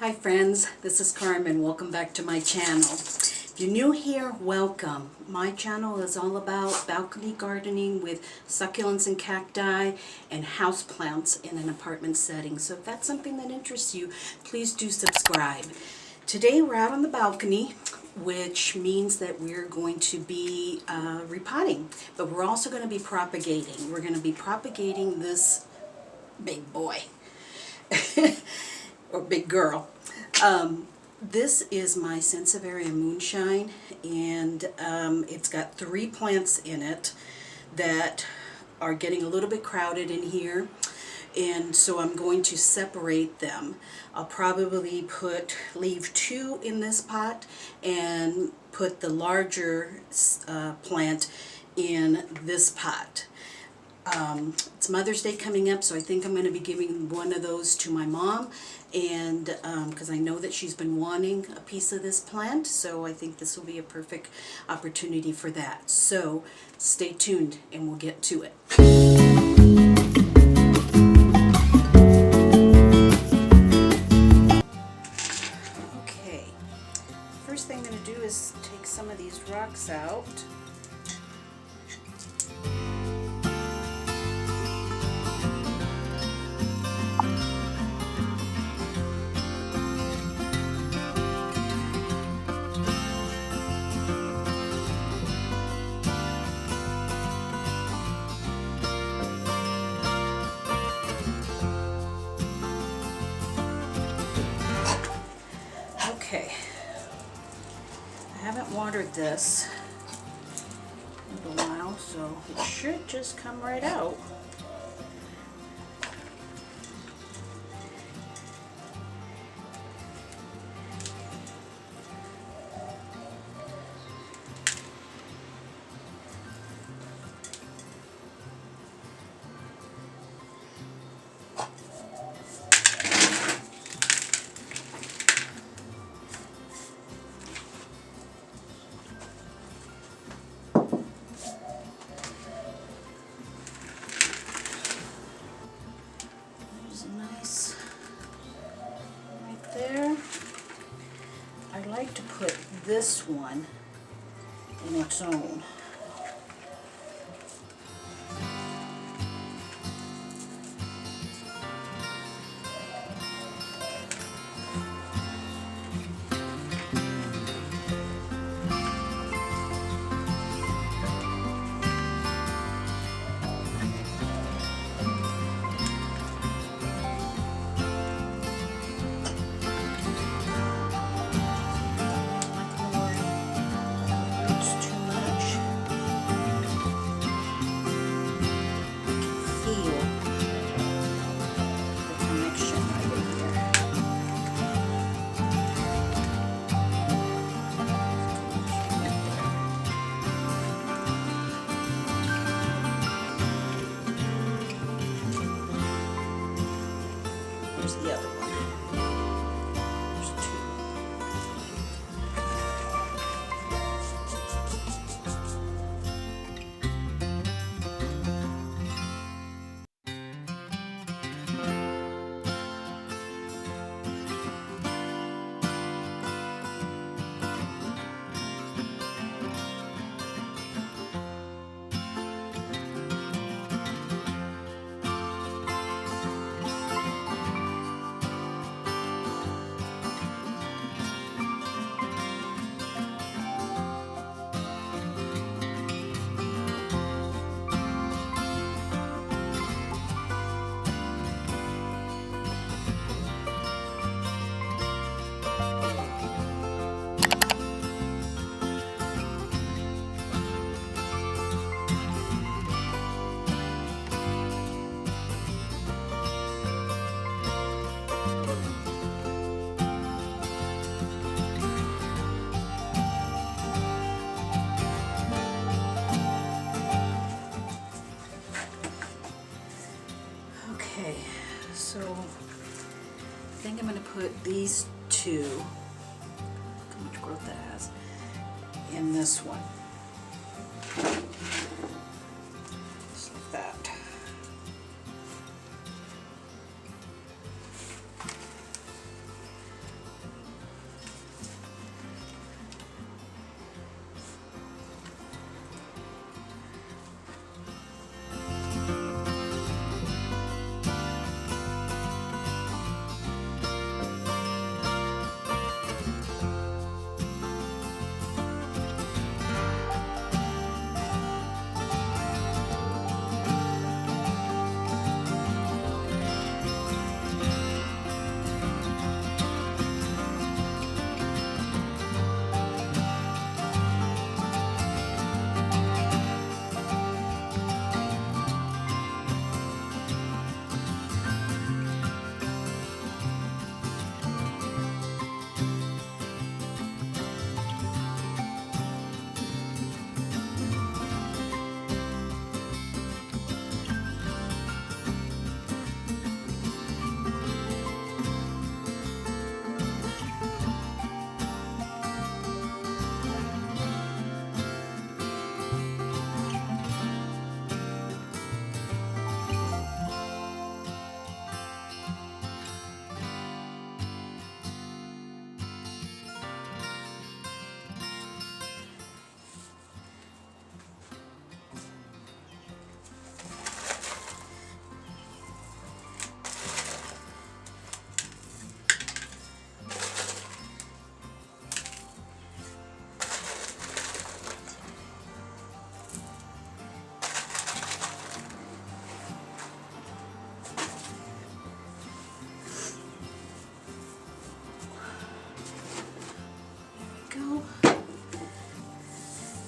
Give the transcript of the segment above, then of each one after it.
Hi friends, this is Carmen. Welcome back to my channel. If you're new here, welcome. My channel is all about balcony gardening with succulents and cacti and houseplants in an apartment setting. So if that's something that interests you, please do subscribe. Today we're out on the balcony, which means that we're going to be repotting, but we're also going to be propagating. We're going to be propagating this big boy. Or big girl. This is my Sansevieria Moonshine, and it's got 3 plants in it that are getting a little bit crowded in here, and so I'm going to separate them. I'll probably leave 2 in this pot and put the larger plant in this pot. It's Mother's Day coming up, so I think I'm going to be giving one of those to my mom, and because I know that she's been wanting a piece of this plant, so I think this will be a perfect opportunity for that. So stay tuned and we'll get to it. Okay, first thing I'm going to do is take some of these rocks out. Okay, I haven't watered this in a while, so it should just come right out. Nice right there. I like to put this one in its own. The other one. There's 2. Okay, so I think I'm going to put these 2, look how much growth that has, in this one. Just like that.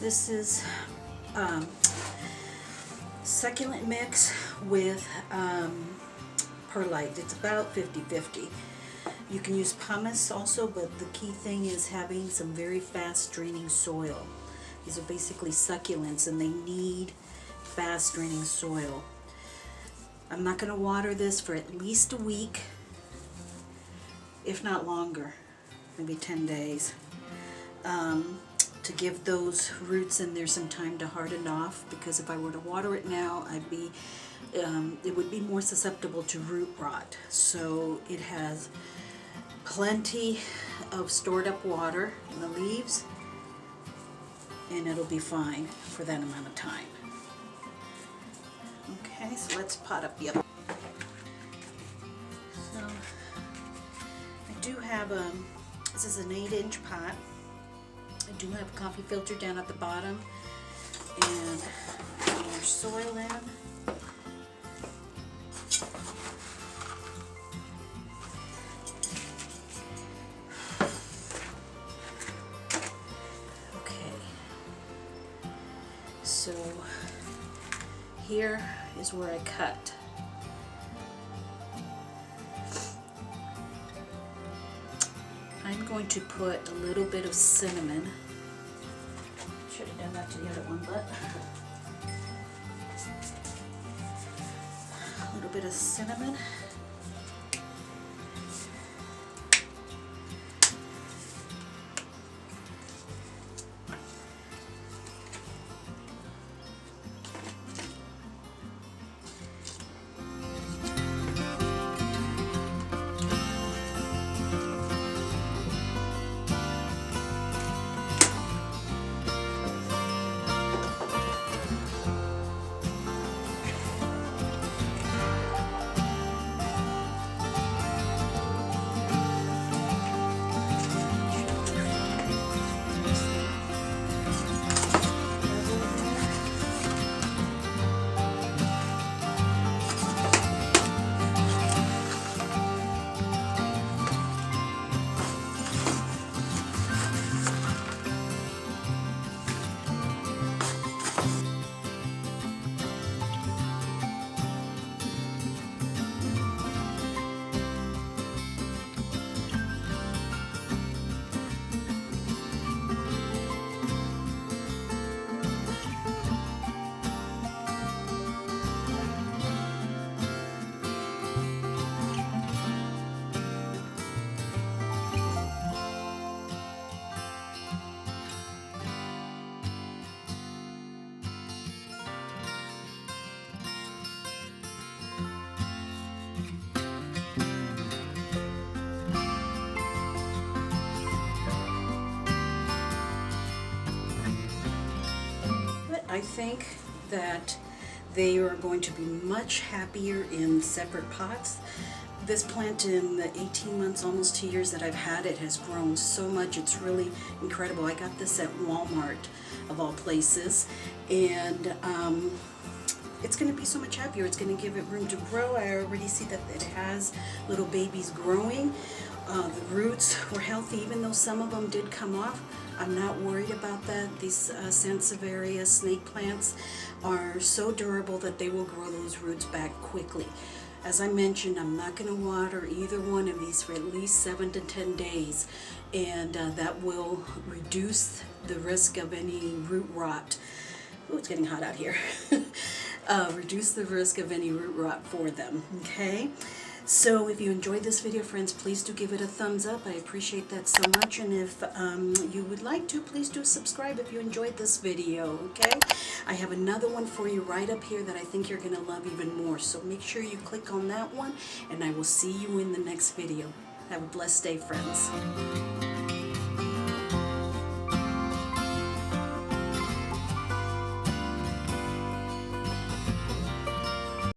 This is succulent mix with perlite. It's about 50-50. You can use pumice also, but the key thing is having some very fast draining soil. These are basically succulents and they need fast draining soil. I'm not going to water this for at least a week, if not longer, maybe 10 days, to give those roots in there some time to harden off, because if I were to water it now, it would be more susceptible to root rot. So it has plenty of stored up water in the leaves, and it'll be fine for that amount of time. Okay, so let's pot up the other. So I do have this is an 8-inch pot. I do have a coffee filter down at the bottom, and more soil in. So here is where I cut. I'm going to put a little bit of cinnamon. Should have done that to the other one, but a little bit of cinnamon. I think that they are going to be much happier in separate pots. This plant, in the 18 months, almost 2 years that I've had it, has grown so much. It's really incredible. I got this at Walmart, of all places, and it's going to be so much happier. It's going to give it room to grow. I already see that it has little babies growing. The roots were healthy, even though some of them did come off. I'm not worried about that. These Sansevieria snake plants are so durable that they will grow those roots back quickly. As I mentioned, I'm not going to water either one of these for at least 7 to 10 days, and that will reduce the risk of any root rot. Oh, it's getting hot out here. Reduce the risk of any root rot for them, okay? So if you enjoyed this video, friends, please do give it a thumbs up. I appreciate that so much. And if you would like to, please do subscribe if you enjoyed this video, okay? I have another one for you right up here that I think you're going to love even more. So make sure you click on that one, and I will see you in the next video. Have a blessed day, friends.